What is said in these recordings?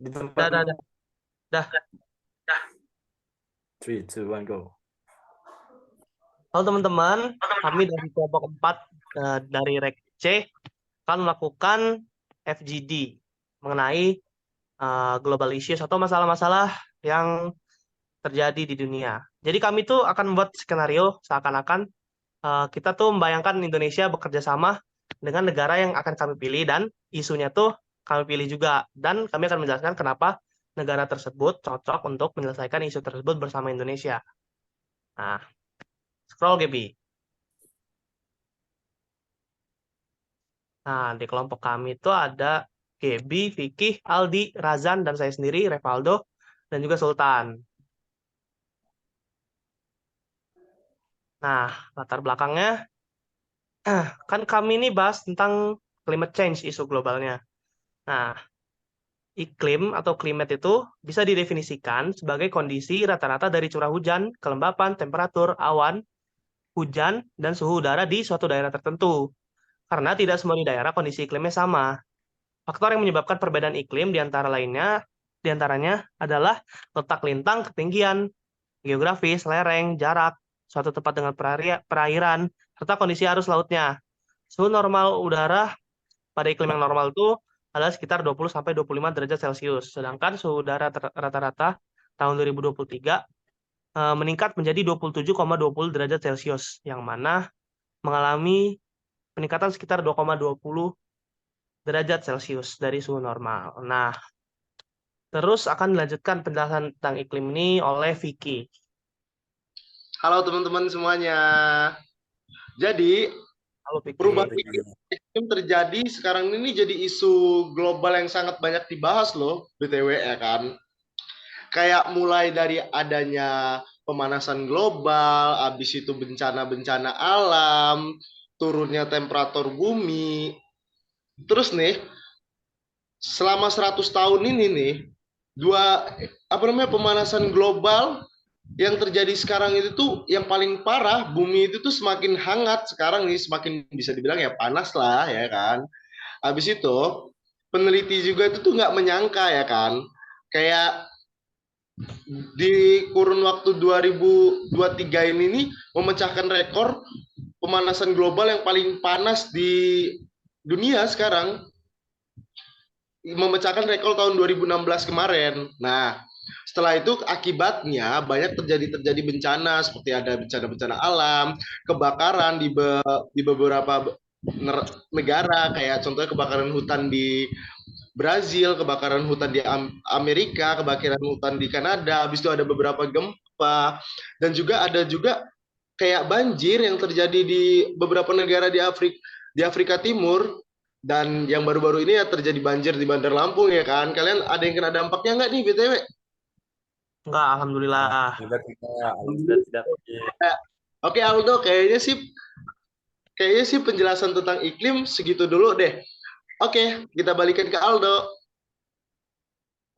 Di tempat Dah, dah, dah. Dah. 3, 2, 1, go. Halo teman-teman, kami dari kelompok 4 dari Rek C akan melakukan FGD mengenai global issues atau masalah-masalah yang terjadi di dunia. Jadi kami tuh akan membuat skenario seakan-akan kita tuh membayangkan Indonesia bekerja sama dengan negara yang akan kami pilih dan isunya tuh kami pilih juga. Dan kami akan menjelaskan kenapa negara tersebut cocok untuk menyelesaikan isu tersebut bersama Indonesia. Nah, scroll Gaby. Nah, di kelompok kami itu ada Gaby, Vicky, Aldi, Razan, dan saya sendiri, Revaldo, dan juga Sultan. Nah, latar belakangnya, kan kami ini bahas tentang climate change, isu globalnya. Nah, iklim atau climate itu bisa didefinisikan sebagai kondisi rata-rata dari curah hujan, kelembapan, temperatur, awan, hujan, dan suhu udara di suatu daerah tertentu. Karena tidak semua di daerah kondisi iklimnya sama. Faktor yang menyebabkan perbedaan iklim di antaranya adalah letak lintang, ketinggian, geografis, lereng, jarak, suatu tempat dengan perairan, serta kondisi arus lautnya. Suhu normal udara pada iklim yang normal itu adalah sekitar 20-25 derajat Celcius. Sedangkan suhu udara rata-rata tahun 2023 meningkat menjadi 27,20 derajat Celcius, yang mana mengalami peningkatan sekitar 2,20 derajat Celcius dari suhu normal. Nah, terus akan dilanjutkan penjelasan tentang iklim ini oleh Vicky. Halo teman-teman semuanya. Jadi Halo Vicky. perubahan iklim terjadi sekarang ini jadi isu global yang sangat banyak dibahas loh, BTW ya kan. Kayak mulai dari adanya pemanasan global, habis itu bencana-bencana alam, turunnya temperatur bumi. Terus nih, selama 100 tahun ini nih, pemanasan global yang terjadi sekarang itu tuh yang paling parah, bumi itu tuh semakin hangat sekarang nih, semakin bisa dibilang ya panas lah ya kan. Habis itu peneliti juga itu tuh nggak menyangka ya kan, kayak di kurun waktu 2023 ini nih memecahkan rekor pemanasan global yang paling panas di dunia sekarang, memecahkan rekor tahun 2016 kemarin. Nah, setelah itu akibatnya banyak terjadi bencana, seperti ada bencana-bencana alam, kebakaran di beberapa negara, kayak contohnya kebakaran hutan di Brazil, kebakaran hutan di Amerika, kebakaran hutan di Kanada, habis itu ada beberapa gempa, dan juga ada kayak banjir yang terjadi di beberapa negara di Afrika Timur. Dan yang baru-baru ini ya terjadi banjir di Bandar Lampung ya kan. Kalian ada yang kena dampaknya nggak nih BTW? Enggak, alhamdulillah. Tidak. Oke Aldo, kayaknya sih penjelasan tentang iklim segitu dulu deh. Oke, kita balikan ke Aldo.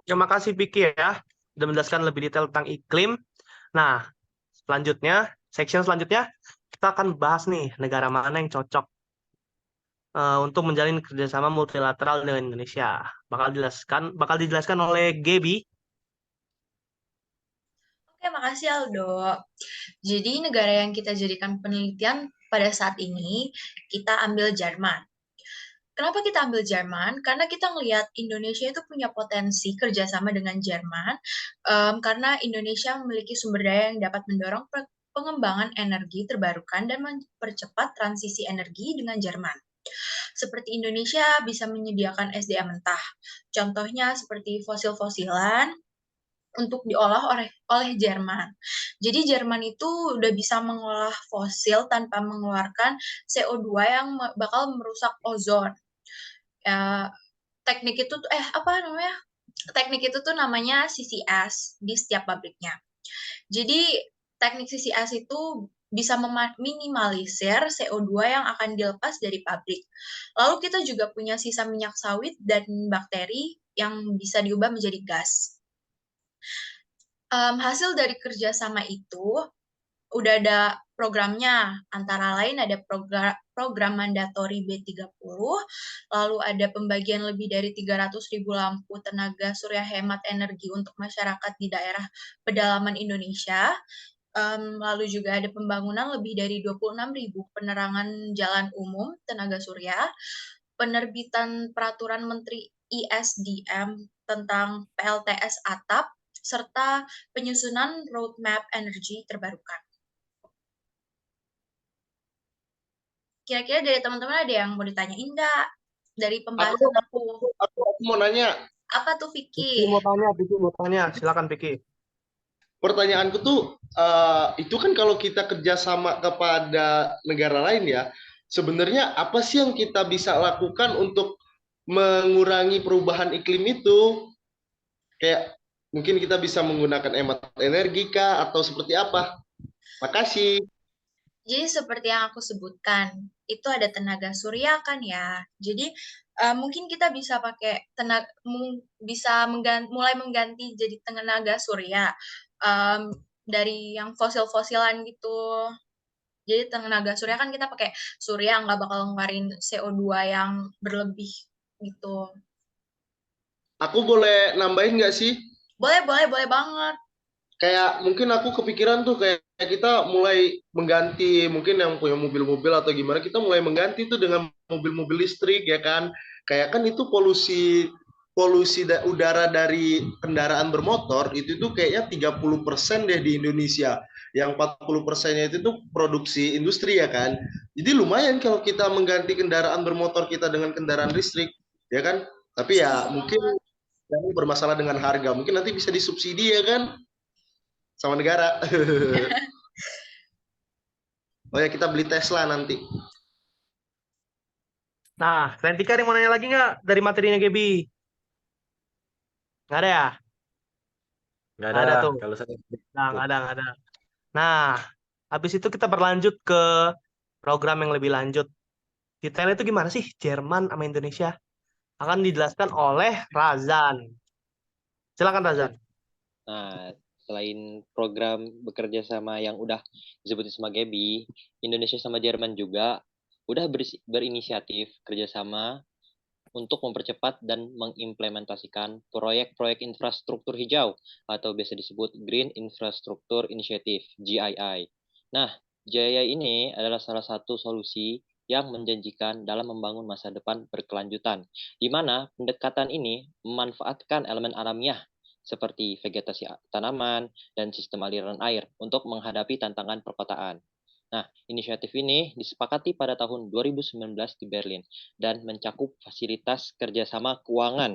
Terima kasih Vicky ya, sudah menjelaskan lebih detail tentang iklim. Nah, section selanjutnya, kita akan bahas nih negara mana yang cocok untuk menjalin kerjasama multilateral dengan Indonesia. Bakal dijelaskan oleh Gaby. Oke, makasih Aldo. Jadi negara yang kita jadikan penelitian pada saat ini, kita ambil Jerman. Kenapa kita ambil Jerman? Karena kita ngelihat Indonesia itu punya potensi kerjasama dengan Jerman, karena Indonesia memiliki sumber daya yang dapat mendorong pengembangan energi terbarukan dan mempercepat transisi energi dengan Jerman. Seperti Indonesia bisa menyediakan SDM mentah. Contohnya seperti fosil-fosilan untuk diolah oleh Jerman. Jadi Jerman itu udah bisa mengolah fosil tanpa mengeluarkan CO2 yang bakal merusak ozon. Teknik itu tuh Teknik itu tuh namanya CCS di setiap pabriknya. Jadi teknik CCS itu bisa meminimalisir CO2 yang akan dilepas dari pabrik. Lalu kita juga punya sisa minyak sawit dan bakteri yang bisa diubah menjadi gas. Hasil dari kerjasama itu udah ada programnya, antara lain ada program mandatori B30, lalu ada pembagian lebih dari 300.000 lampu tenaga surya hemat energi untuk masyarakat di daerah pedalaman Indonesia. Lalu juga ada pembangunan lebih dari 26.000 penerangan jalan umum tenaga surya, penerbitan peraturan Menteri ISDM tentang PLTS atap, serta penyusunan roadmap energi terbarukan. Kira-kira dari teman-teman ada yang mau ditanyain nggak dari pembahasan aku? Aku mau nanya, Apa tuh, Vicky Vicky? mau tanya, silakan Vicky. pertanyaanku tuh, itu kan kalau kita kerjasama kepada negara lain ya, sebenarnya apa sih yang kita bisa lakukan untuk mengurangi perubahan iklim itu? Kayak mungkin kita bisa menggunakan hemat energi kah atau seperti apa? Makasih. Jadi seperti yang aku sebutkan, itu ada tenaga surya kan ya. Jadi mungkin kita bisa pakai mulai mengganti jadi tenaga surya dari yang fosil-fosilan gitu. Jadi tenaga surya kan kita pakai surya nggak bakal ngeluarin CO2 yang berlebih gitu. Aku boleh nambahin nggak sih? Boleh banget. Kayak mungkin aku kepikiran tuh kayak kita mulai mengganti, mungkin yang punya mobil-mobil atau gimana, kita mulai mengganti tuh dengan mobil-mobil listrik ya kan. Kayak kan itu polusi udara dari kendaraan bermotor itu tuh kayaknya 30% deh di Indonesia. Yang 40%-nya itu tuh produksi industri ya kan. Jadi lumayan kalau kita mengganti kendaraan bermotor kita dengan kendaraan listrik, ya kan? Tapi ya mungkin yang bermasalah dengan harga. Mungkin nanti bisa disubsidi ya kan sama negara. Oh ya, kita beli Tesla nanti. Nah, kalian Tika mau nanya lagi nggak dari materinya Gaby? Nggak ada ya? Nggak Nggak ada ada tuh. kalau saya. Nah, nggak ada. Nah, habis itu kita berlanjut ke program yang lebih lanjut. Detailnya itu gimana sih Jerman sama Indonesia? Akan dijelaskan oleh Razan. Silakan Razan. Nah, selain program bekerja sama yang udah disebutin sama Gaby, Indonesia sama Jerman juga udah berinisiatif kerjasama untuk mempercepat dan mengimplementasikan proyek-proyek infrastruktur hijau atau biasa disebut Green Infrastructure Initiative, GII. Nah, GII ini adalah salah satu solusi yang menjanjikan dalam membangun masa depan berkelanjutan, di mana pendekatan ini memanfaatkan elemen alamiah seperti vegetasi tanaman dan sistem aliran air untuk menghadapi tantangan perkotaan. Nah, inisiatif ini disepakati pada tahun 2019 di Berlin dan mencakup fasilitas kerjasama keuangan.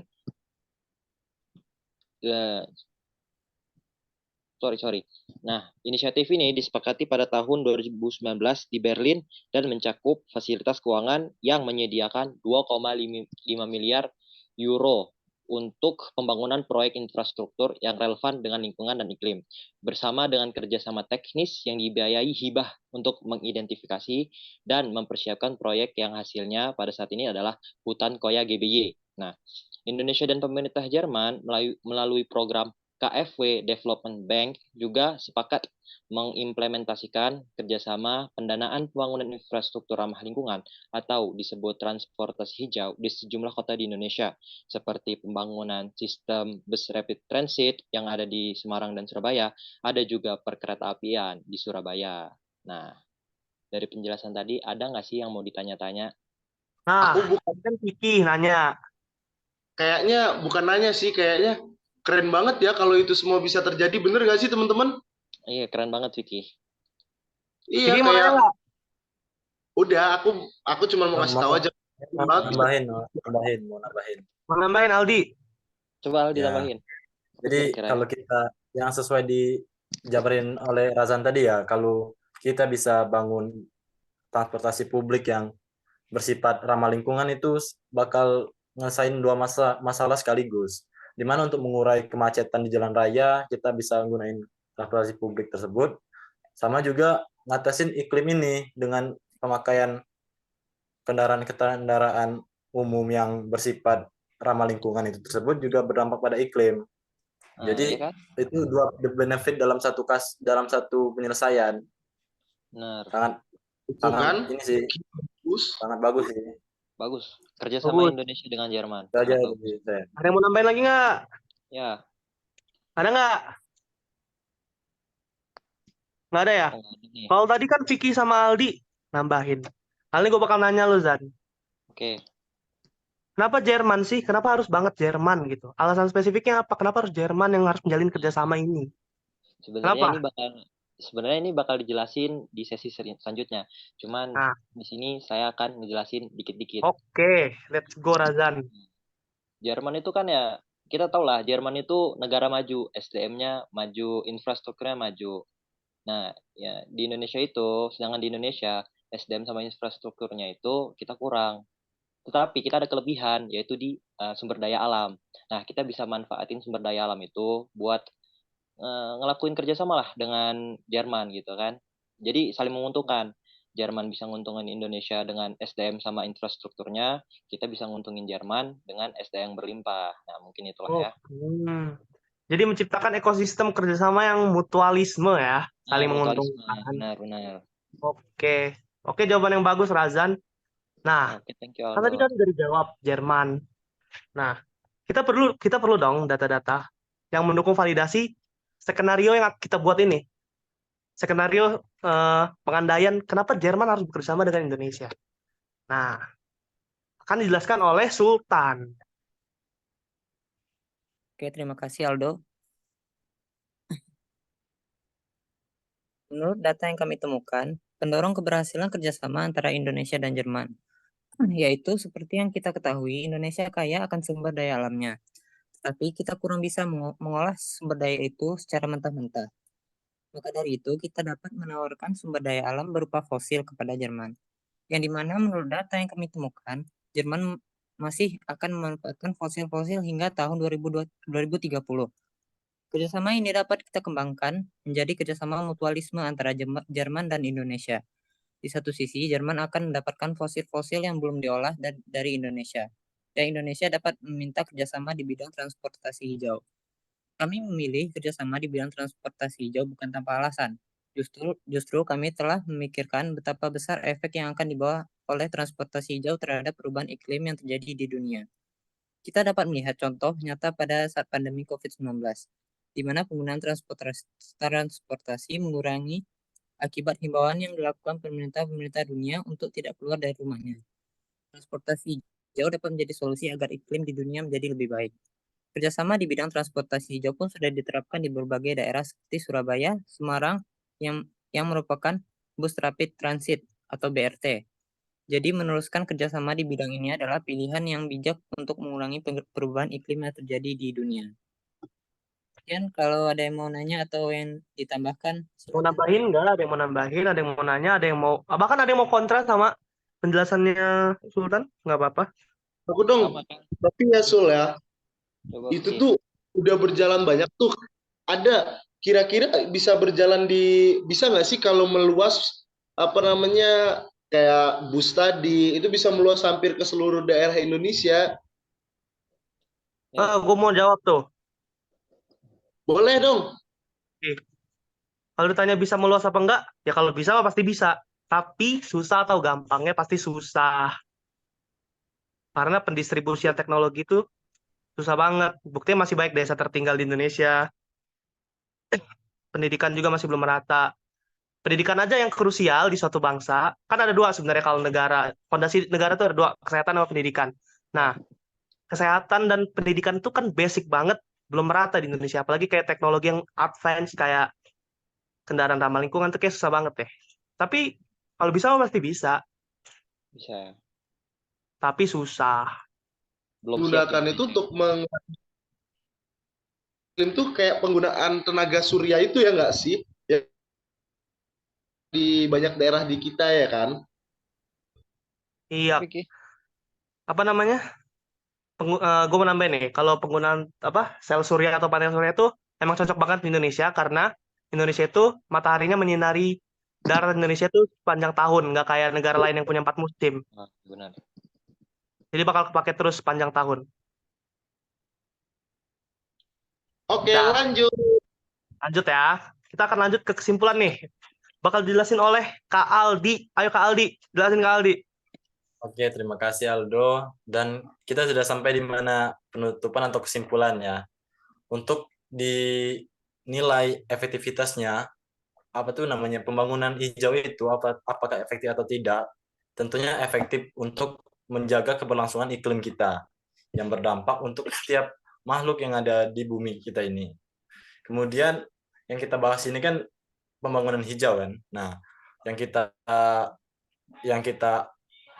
Nah, inisiatif ini disepakati pada tahun 2019 di Berlin dan mencakup fasilitas keuangan yang menyediakan 2,5 miliar euro untuk pembangunan proyek infrastruktur yang relevan dengan lingkungan dan iklim, bersama dengan kerjasama teknis yang dibiayai hibah untuk mengidentifikasi dan mempersiapkan proyek yang hasilnya pada saat ini adalah hutan koya GBY. Nah, Indonesia dan pemerintah Jerman melalui program KfW Development Bank juga sepakat mengimplementasikan kerjasama pendanaan pembangunan infrastruktur ramah lingkungan atau disebut transportasi hijau di sejumlah kota di Indonesia, seperti pembangunan sistem bus rapid transit yang ada di Semarang dan Surabaya, ada juga perkeretaapian di Surabaya. Nah, dari penjelasan tadi, ada nggak sih yang mau ditanya-tanya? Nah, kan Vicky nanya. Kayaknya bukan nanya sih, kayaknya keren banget ya kalau itu semua bisa terjadi. Bener gak sih teman-teman? Iya, keren banget Vicky. Iya, Vicky mau kayak nanya nggak? udah aku cuma mau kasih tahu aja. Nambahin. Mau nambahin Aldi? Coba Aldi Ya. tambahin. Jadi kalau kita yang sesuai dijabarin oleh Razan tadi ya, kalau kita bisa bangun transportasi publik yang bersifat ramah lingkungan itu bakal ngelesain dua masalah sekaligus. Dimana untuk mengurai kemacetan di jalan raya, kita bisa menggunakan transportasi publik tersebut. Sama juga ngatasin iklim ini dengan pemakaian kendaraan umum yang bersifat ramah lingkungan itu tersebut juga berdampak pada iklim. Jadi iya kan? itu dua benefit dalam satu penyelesaian. Benar. Sangat ini sih Sangat bagus sih. Bagus. Kerjasama Bagus. Indonesia dengan Jerman. Itu aja Sangat dari bagus. saya. Ada yang mau nambahin lagi nggak? Ya, Ada nggak? Nggak ada ya? oh, ada nih. Kalau tadi kan Vicky sama Aldi nambahin. Kali ini gue bakal nanya lu, Zan. Oke. Kenapa Jerman sih? Kenapa harus banget Jerman gitu? Alasan spesifiknya apa? Kenapa harus Jerman yang harus menjalin kerjasama ini? Sebenarnya Kenapa? ini bakal dijelasin di sesi selanjutnya. Cuman Nah, di sini saya akan ngejelasin dikit-dikit. oke. Let's go, Razan. Jerman itu kan ya, kita tahu lah, Jerman itu negara maju, SDM-nya maju, infrastrukturnya maju. Nah, ya di Indonesia itu, sedangkan di Indonesia, SDM sama infrastrukturnya itu kita kurang. Tetapi kita ada kelebihan, yaitu di sumber daya alam. Nah, kita bisa manfaatin sumber daya alam itu buat ngelakuin kerjasama lah dengan Jerman gitu kan. Jadi saling menguntungkan. Jerman bisa nguntungin Indonesia dengan SDM sama infrastrukturnya, kita bisa nguntungin Jerman dengan SDM yang berlimpah. Nah, mungkin itulah ya. Jadi menciptakan ekosistem kerjasama yang mutualisme ya, saling Mutualisme. menguntungkan. Benar. Oke, jawaban yang bagus, Razan. Nah, Oke, thank you, kan tadi Aldo. kan udah dijawab Jerman. Nah, kita perlu dong data-data yang mendukung validasi skenario yang kita buat ini. Skenario pengandaian kenapa Jerman harus bekerjasama dengan Indonesia. Nah, akan dijelaskan oleh Sultan. Oke, terima kasih Aldo. Menurut data yang kami temukan, pendorong keberhasilan kerjasama antara Indonesia dan Jerman, yaitu seperti yang kita ketahui, Indonesia kaya akan sumber daya alamnya, tapi kita kurang bisa mengolah sumber daya itu secara mentah-mentah. Maka dari itu, kita dapat menawarkan sumber daya alam berupa fosil kepada Jerman, yang dimana menurut data yang kami temukan, Jerman masih akan memanfaatkan fosil-fosil hingga tahun 2030. Kerjasama ini dapat kita kembangkan menjadi kerjasama mutualisme antara Jerman dan Indonesia. Di satu sisi, Jerman akan mendapatkan fosil-fosil yang belum diolah dari Indonesia, dan Indonesia dapat meminta kerjasama di bidang transportasi hijau. Kami memilih kerjasama di bidang transportasi hijau bukan tanpa alasan. Justru kami telah memikirkan betapa besar efek yang akan dibawa oleh transportasi hijau terhadap perubahan iklim yang terjadi di dunia. Kita dapat melihat contoh nyata pada saat pandemi COVID-19, di mana penggunaan transportasi mengurangi akibat himbauan yang dilakukan pemerintah dunia untuk tidak keluar dari rumahnya. Transportasi hijau dapat menjadi solusi agar iklim di dunia menjadi lebih baik. Kerjasama di bidang transportasi hijau pun sudah diterapkan di berbagai daerah seperti Surabaya, Semarang, yang merupakan bus rapid transit atau BRT. Jadi meneruskan kerjasama di bidang ini adalah pilihan yang bijak untuk mengurangi perubahan iklim yang terjadi di dunia. Kemudian kalau ada yang mau nanya atau yang ditambahkan, Mau nambahin nggak? Ada yang mau nambahin, ada yang mau nanya, ada yang mau bahkan ada yang mau kontra sama penjelasannya Sultan? Nggak apa-apa. Aku dong, Sama kan? tapi ya Sul ya, Coba itu Vicky. tuh udah berjalan banyak tuh. Ada kira-kira bisa nggak sih kalau meluas kayak bus tadi itu bisa meluas hampir ke seluruh daerah Indonesia? Gue mau jawab tuh. Boleh dong. Kalau ditanya bisa meluas apa enggak, ya kalau bisa pasti bisa. Tapi susah atau gampangnya pasti susah. Karena pendistribusian teknologi itu susah banget. Buktinya masih banyak desa tertinggal di Indonesia. Pendidikan juga masih belum merata. Pendidikan aja yang krusial di suatu bangsa, kan ada dua sebenarnya kalau negara. Fondasi negara itu ada dua, kesehatan sama pendidikan. Nah, kesehatan dan pendidikan itu kan basic banget, belum merata di Indonesia. Apalagi kayak teknologi yang advance, kayak kendaraan ramah lingkungan itu kayak susah banget deh. Tapi kalau bisa pasti bisa, Bisa. tapi susah. Belum siap Gunakan ya. itu untuk itu kayak penggunaan tenaga surya itu ya nggak sih? Ya, di banyak daerah di kita ya kan? Iya, Vicky. apa namanya? Gue mau nambahin nih, kalau penggunaan sel surya atau panel surya itu emang cocok banget di Indonesia karena Indonesia itu mataharinya menyinari darat Indonesia itu sepanjang tahun, nggak kayak negara lain yang punya 4 musim. Benar. Jadi bakal kepake terus sepanjang tahun. Oke, Nah, lanjut. lanjut ya. Kita akan lanjut ke kesimpulan nih. Bakal dijelasin oleh Kak Aldi. Ayo Kak Aldi, jelasin Kak Aldi. Oke, terima kasih Aldo. Dan kita sudah sampai di mana penutupan atau kesimpulan ya. Untuk dinilai efektivitasnya, apa tuh namanya pembangunan hijau itu apakah efektif atau tidak? Tentunya efektif untuk menjaga keberlangsungan iklim kita yang berdampak untuk setiap makhluk yang ada di bumi kita ini. Kemudian yang kita bahas ini kan pembangunan hijau kan. Nah, yang kita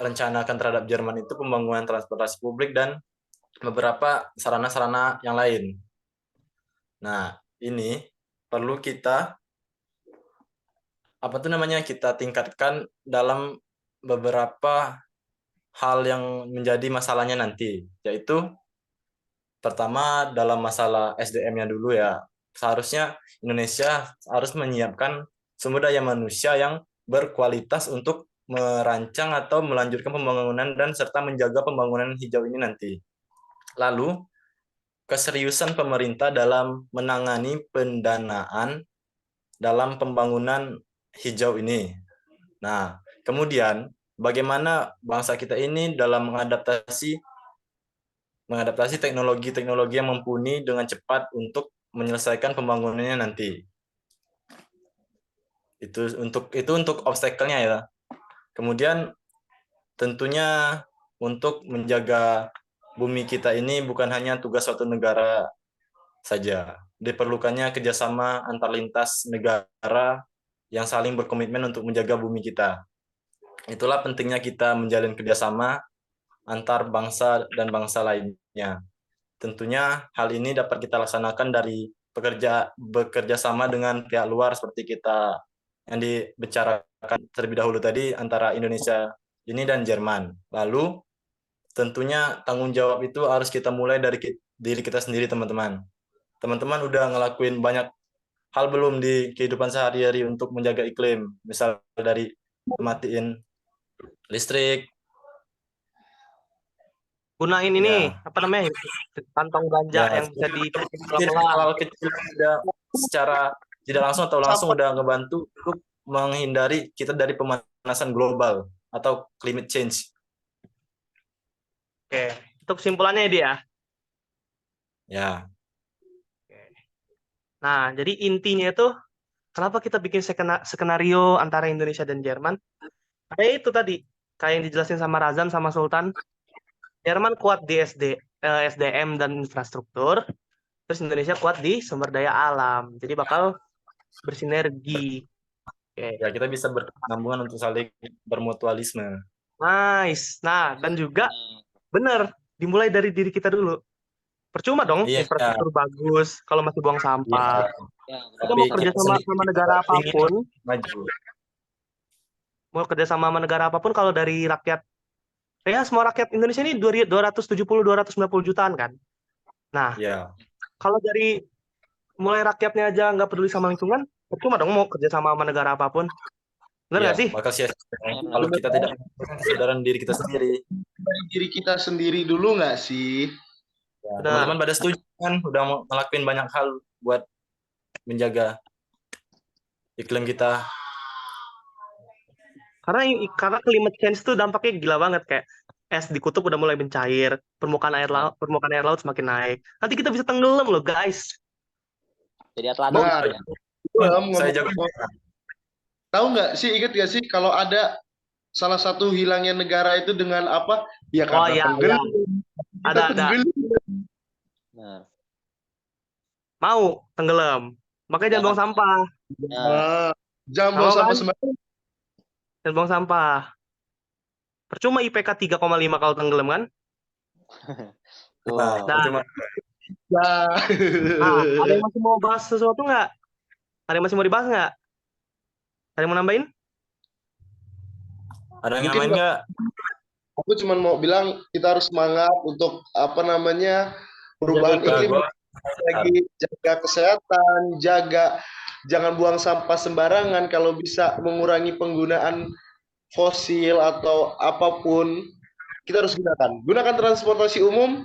rencanakan terhadap Jerman itu pembangunan transportasi publik dan beberapa sarana-sarana yang lain. Nah, ini perlu kita kita tingkatkan dalam beberapa hal yang menjadi masalahnya nanti, yaitu pertama dalam masalah SDM-nya dulu ya. Seharusnya Indonesia harus menyiapkan sumber daya manusia yang berkualitas untuk merancang atau melanjutkan pembangunan dan serta menjaga pembangunan hijau ini nanti. Lalu, keseriusan pemerintah dalam menangani pendanaan dalam pembangunan hijau ini. Nah, kemudian bagaimana bangsa kita ini dalam mengadaptasi teknologi-teknologi yang mumpuni dengan cepat untuk menyelesaikan pembangunannya nanti. Itu untuk obstacle-nya ya. Kemudian tentunya untuk menjaga bumi kita ini bukan hanya tugas suatu negara saja. Diperlukannya kerjasama antar lintas negara yang saling berkomitmen untuk menjaga bumi kita. Itulah pentingnya kita menjalin kerjasama antar bangsa dan bangsa lainnya. Tentunya hal ini dapat kita laksanakan dari bekerja sama dengan pihak luar seperti kita yang dibicarakan terlebih dahulu tadi antara Indonesia ini dan Jerman. Lalu tentunya tanggung jawab itu harus kita mulai dari diri kita sendiri, teman-teman. Teman-teman udah ngelakuin banyak hal belum di kehidupan sehari-hari untuk menjaga iklim? Misal dari matiin listrik, Gunain ini, ya, apa namanya, kantong belanja ya, yang bisa hal kecil udah secara tidak langsung atau langsung udah ngebantu untuk menghindari kita dari pemanasan global atau climate change. Oke, itu kesimpulannya dia. Ya, Nah, jadi intinya itu kenapa kita bikin skenario antara Indonesia dan Jerman? Kayak itu tadi, kayak yang dijelasin sama Razan sama Sultan. Jerman kuat di SDM dan infrastruktur, terus Indonesia kuat di sumber daya alam. Jadi bakal bersinergi. Oke. ya kita bisa berkesinambungan untuk saling bermutualisme. Nice. Nah, dan juga benar, dimulai dari diri kita dulu. Percuma dong Iya, infrastruktur bagus kalau masih buang sampah. iya. Kita mau kerja sama negara apapun, Maju. mau kerja sama negara apapun kalau dari rakyat, ya semua rakyat Indonesia ini 290 jutaan kan. Nah, Ya, kalau dari mulai rakyatnya aja nggak peduli sama lingkungan, percuma dong mau kerja sama negara apapun. Benar iya, nggak sih? bakal sia-sia kalau kita tidak kesadaran diri kita sendiri. Dari diri kita sendiri dulu nggak sih? Ya, Benar. teman-teman pada setuju kan udah ngelakuin banyak hal buat menjaga iklim kita. Karena climate change itu dampaknya gila banget, kayak es di kutub udah mulai mencair, permukaan air laut semakin naik. Nanti kita bisa tenggelam loh, guys. Jadi Atlantik. Nah, Saya jago. tahu nggak sih, ingat nggak sih kalau ada salah satu hilangnya negara itu dengan apa? Ya Oh karena iya, tenggelam. ada. Nah, Mau tenggelam. Makanya jangan buang sampah. Jangan buang Mau sampah kan? sembarangan. Jangan buang sampah. Percuma IPK 3,5 kalau tenggelam kan? tuh. Nah, Nah, ada yang masih mau bahas sesuatu nggak? Ada yang masih mau dibahas nggak? Ada yang mau nambahin? Ada yang Mungkin main nggak? aku cuma mau bilang kita harus semangat untuk apa namanya perubahan iklim, lagi jaga kesehatan, jangan buang sampah sembarangan, kalau bisa mengurangi penggunaan fosil atau apapun kita harus gunakan transportasi umum,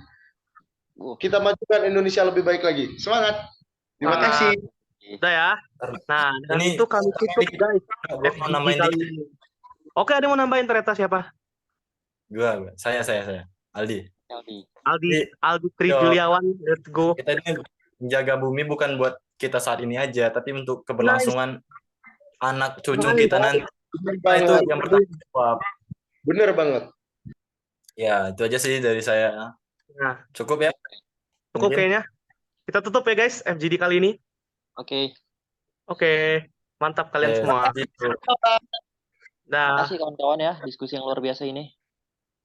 kita majukan Indonesia lebih baik lagi. Semangat, terima kasih. Udah ya. Nah, dan Ini itu kami tutup guys. Gue mau nambahin kali dikit. ini. Oke, ada yang mau nambahin ternyata siapa? Saya. Aldi. Aldi. Aldi Tri Yo. Juliawan, let's go. Kita ini menjaga bumi bukan buat kita saat ini aja, tapi untuk keberlangsungan anak cucu kita nanti. Nah, itu yang bertanggung jawab. Bener banget. Ya, itu aja sih dari saya. Nah, Cukup ya? cukup Mungkin. kayaknya. Kita tutup ya guys, FGD kali ini. Oke. Oke, mantap kalian semua. Gitu. Dah, Makasih kawan-kawan ya, diskusi yang luar biasa ini.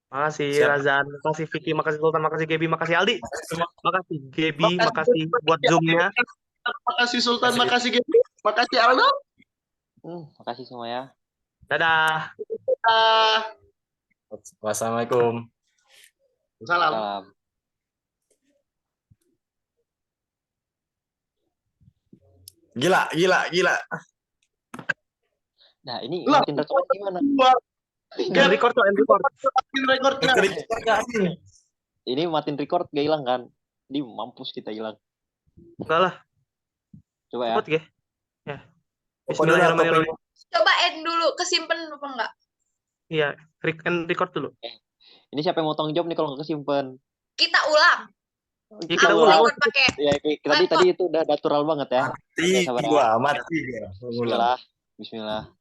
makasih Siap. Razan, makasih Vicky, makasih Sultan, makasih Gaby, makasih Aldi, makasih Gaby, Makasih. makasih buat Zoom-nya. Makasih Sultan, Makasih. makasih Gaby, makasih Aldo. Makasih semua ya. Dadah. Wassalamualaikum. Salam. Salam. Gila. Nah, ini Lah. matiin rekaman gimana? End record tuh, end record. Rekornya. Ini matiin record gak hilang kan? Ini mampus kita hilang. Enggak lah, Coba ya. cepet ya. Ya. Apa dulu, Bismillahirrahmanirrahim. Coba end dulu, kesimpan apa enggak? Iya, end record dulu. Ini siapa yang mau tanggung jawab nih kalau nggak kesimpan? Kita ulang. Ya, kita Aku ulang. record pakai Ya, tadi itu udah natural banget ya. Mati Sabar ya. gua. Bismillah.